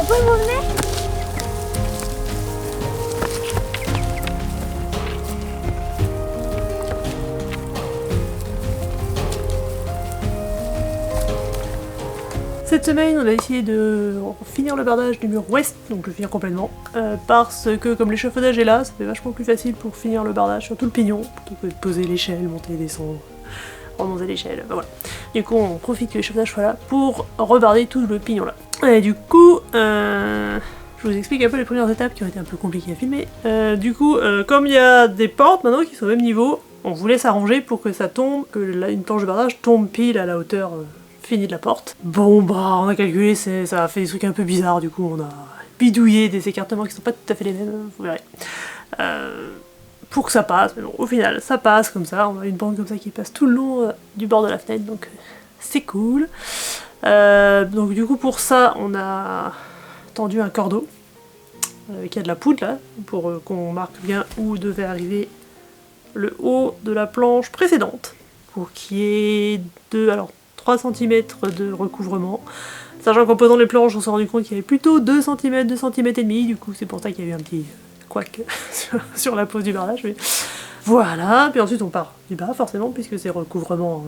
pouvez m'emmener? Cette semaine, on a essayé de finir le bardage du mur ouest, donc le finir complètement, parce que comme l'échafaudage est là, ça fait vachement plus facile pour finir le bardage sur tout le pignon, plutôt que de poser l'échelle, monter, descendre, remonter l'échelle, voilà. Du coup, on profite que l'échafaudage soit là pour rebarder tout le pignon là. Et du coup, je vous explique un peu les premières étapes qui ont été un peu compliquées à filmer. Comme il y a des portes maintenant qui sont au même niveau, on voulait s'arranger pour que ça tombe, que une planche de bardage tombe pile à la hauteur fini de la porte. Bon bah on a calculé, ça a fait des trucs un peu bizarres, du coup on a bidouillé des écartements qui sont pas tout à fait les mêmes, vous verrez. Pour que ça passe, mais bon au final ça passe comme ça, on a une bande comme ça qui passe tout le long du bord de la fenêtre, donc c'est cool. Donc du coup pour ça on a tendu un cordeau qui a de la poudre là, pour qu'on marque bien où devait arriver le haut de la planche précédente, pour qu'il y ait 3 cm de recouvrement. Sachant qu'en posant les planches, on s'est rendu compte qu'il y avait plutôt 2 cm, 2 cm et demi, du coup c'est pour ça qu'il y a eu un petit couac sur la pose du bardage. Mais... Voilà, puis ensuite on part du bas forcément, puisque ces recouvrements,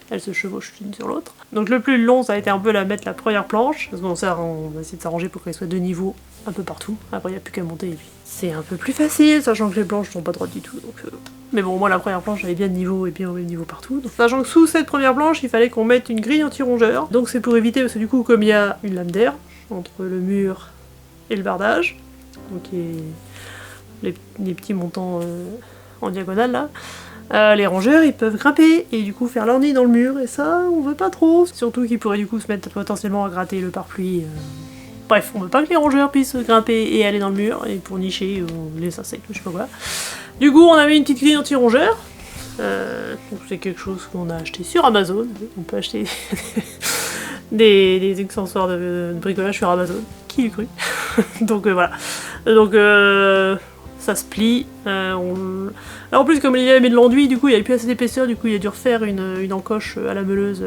elles se chevauchent l'une sur l'autre. Donc le plus long, ça a été un peu mettre la première planche, parce qu'on va essayer de s'arranger pour qu'elle soit de niveau un peu partout. Après il n'y a plus qu'à monter et puis c'est un peu plus facile, sachant que les planches sont pas droites du tout. Donc, mais bon, moi la première planche avait bien de niveau et bien au même niveau partout. Donc, sachant que sous cette première planche, il fallait qu'on mette une grille anti-rongeur. Donc c'est pour éviter, parce que du coup, comme il y a une lame d'air entre le mur et le bardage, donc les petits montants en diagonale là, les rongeurs ils peuvent grimper et du coup faire leur nid dans le mur, et ça on veut pas trop. Surtout qu'ils pourraient du coup se mettre potentiellement à gratter le pare-pluie. Bref, on veut pas que les rongeurs puissent grimper et aller dans le mur, et pour nicher les insectes, je sais pas quoi. Du coup, on a mis une petite grille anti-rongeur. C'est quelque chose qu'on a acheté sur Amazon. On peut acheter des accessoires de bricolage sur Amazon. Qui l'eût cru? Donc voilà. Donc ça se plie. Alors en plus, comme il y avait mis de l'enduit, du coup il n'y avait plus assez d'épaisseur, du coup il a dû refaire une encoche à la meuleuse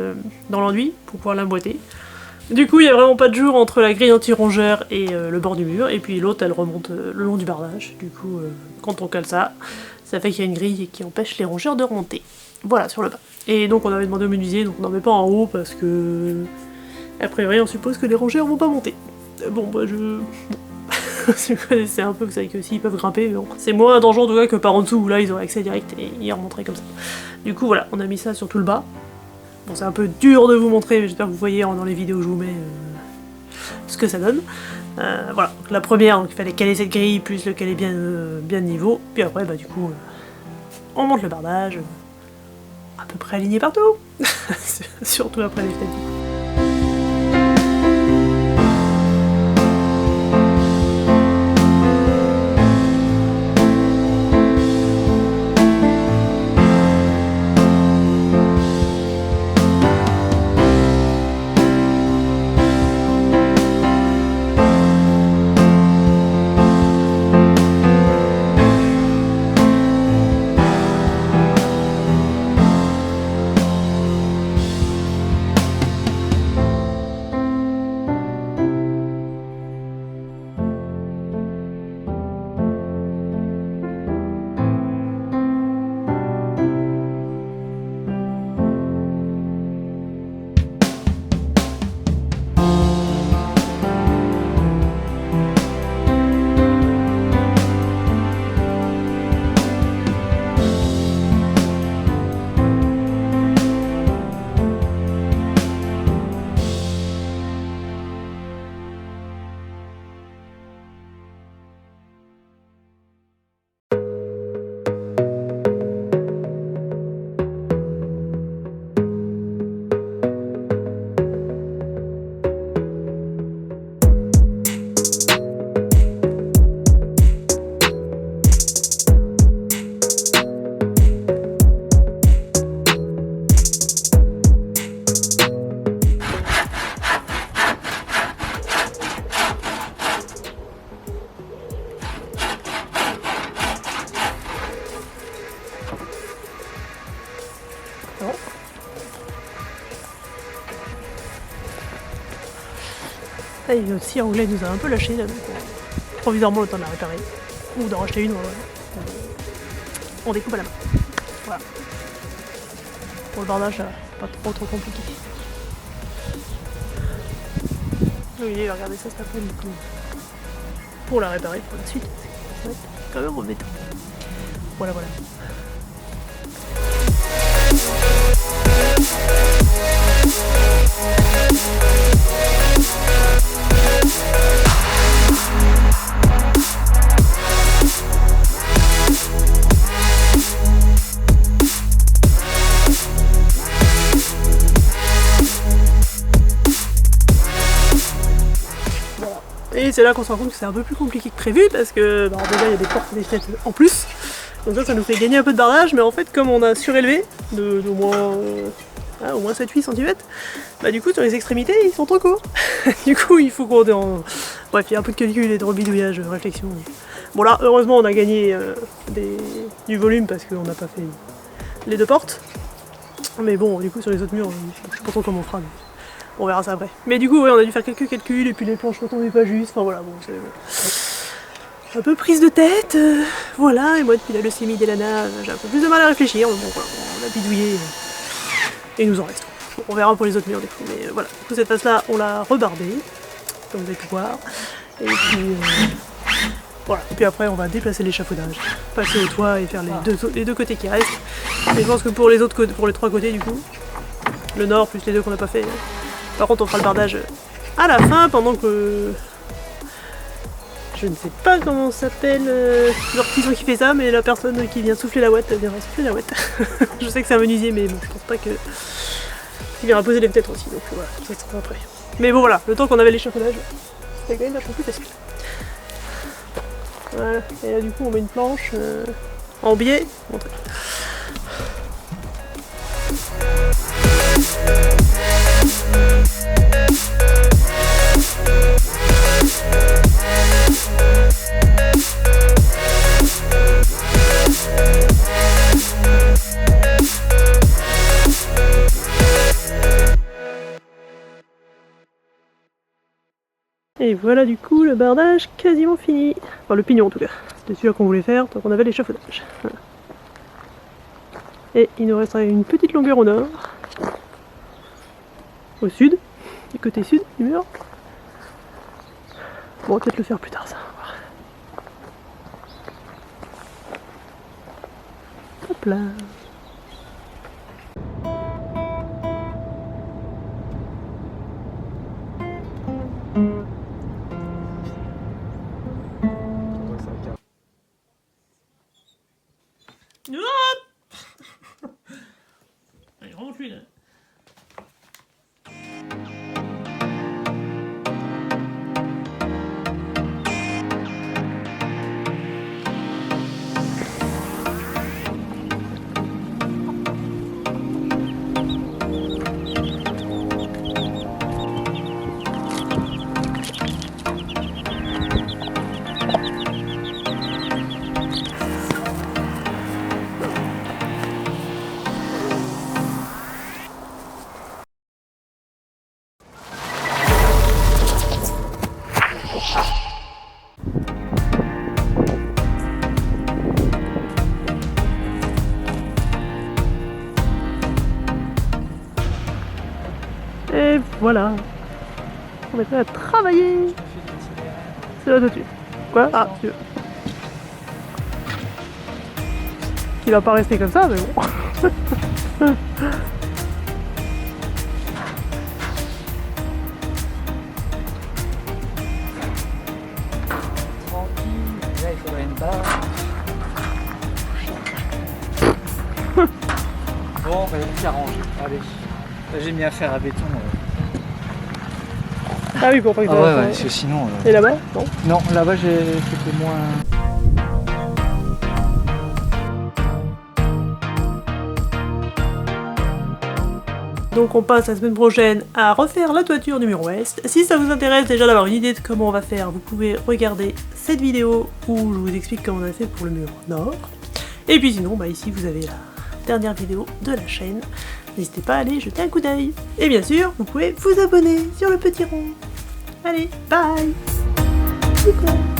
dans l'enduit pour pouvoir l'emboîter. Du coup, il n'y a vraiment pas de jour entre la grille anti-rongeur et le bord du mur, et puis l'autre elle remonte le long du bardage. Du coup, quand on cale ça, ça fait qu'il y a une grille qui empêche les rongeurs de remonter. Voilà, sur le bas. Et donc on avait demandé au menuisier, donc on n'en met pas en haut parce que... A priori, on suppose que les rongeurs vont pas monter. Bon, bah je... Si vous connaissez un peu, vous savez que s'ils peuvent grimper, bon, c'est moins dangereux en tout cas que par en dessous où là ils auraient accès direct et ils remonteraient comme ça. Du coup, voilà, on a mis ça sur tout le bas. Bon, c'est un peu dur de vous montrer, mais j'espère que vous voyez dans les vidéos que je vous mets ce que ça donne. Voilà, donc la première, donc il fallait caler cette grille, plus le caler bien de niveau, puis après, bah du coup, on monte le bardage, à peu près aligné partout, surtout après les fenêtres. Ah, et notre scie anglais nous a un peu lâché là, donc provisoirement le temps de la réparer. Ou d'en racheter une, on découpe à la main. Voilà. Pour le bardage, pas trop compliqué. Oui, regardez ça cet après-midi pour la réparer pour la suite. Ça va être quand même embêtant. Voilà. Et c'est là qu'on se rend compte que c'est un peu plus compliqué que prévu parce que déjà il y a des portes et des fenêtres en plus. Donc ça nous fait gagner un peu de bardage, mais en fait comme on a surélevé d'au moins, au moins 7-8 cm, bah du coup sur les extrémités ils sont trop courts. Du coup il faut qu'on... Bref, il y a un peu de calcul et de rebidouillage, de réflexion. Bon là heureusement on a gagné du volume parce qu'on n'a pas fait les 2 portes. Mais bon du coup sur les autres murs, je sais pas trop comment on fera. On verra ça après. Mais du coup, ouais, on a dû faire quelques calculs et puis les planches retombaient pas juste. Enfin voilà, bon, c'est un peu prise de tête. Voilà, et moi depuis la leucémie d'Elana, j'ai un peu plus de mal à réfléchir. Mais bon, voilà, on a bidouillé et il nous en reste. On verra pour les autres murs des coup. Mais voilà, du coup, cette face-là, on l'a rebardée, comme vous avez pu voir. Et puis, voilà. Et puis après, on va déplacer l'échafaudage, passer au toit et faire les deux côtés qui restent. Et je pense que pour les 3 côtés, du coup, le nord plus les 2 qu'on n'a pas fait. Par contre, on fera le bardage à la fin, pendant que... Je ne sais pas comment s'appelle l'artisan qui fait ça, mais la personne qui vient souffler la ouate viendra souffler la ouate. Je sais que c'est un menuisier, mais bon, je pense pas que... Il viendra poser les fenêtres aussi, donc voilà, ça sera après. Mais bon voilà, le temps qu'on avait l'échafaudage, c'était quand même vachement plus facile. Voilà, et là du coup on met une planche en biais. Montrez. Et voilà du coup le bardage quasiment fini. Enfin le pignon en tout cas. C'était celui-là qu'on voulait faire tant qu'on avait l'échafaudage. Voilà. Et il nous resterait une petite longueur au nord. Au sud. Du côté sud du mur. Bon, on va peut-être le faire plus tard ça. Hop là. Allez, remonte-lui là. Et voilà. On est prêt à travailler. C'est là dessus. Quoi? Ah, si tu veux. Il va pas rester comme ça, mais bon. Tranquille, là il faudrait une barre. Bon, bah, il s'arrange. Allez. Là, j'ai mis à faire à béton. Ah oui, pour pas que Ah ouais, ouais, parce que sinon. Et là-bas? Non. Non, là-bas c'était moins. Donc on passe la semaine prochaine à refaire la toiture du mur ouest. Si ça vous intéresse déjà d'avoir une idée de comment on va faire, vous pouvez regarder cette vidéo où je vous explique comment on a fait pour le mur nord. Et puis sinon, bah ici vous avez la dernière vidéo de la chaîne. N'hésitez pas à aller jeter un coup d'œil. Et bien sûr, vous pouvez vous abonner sur le petit rond. Allez, bye. Coucou.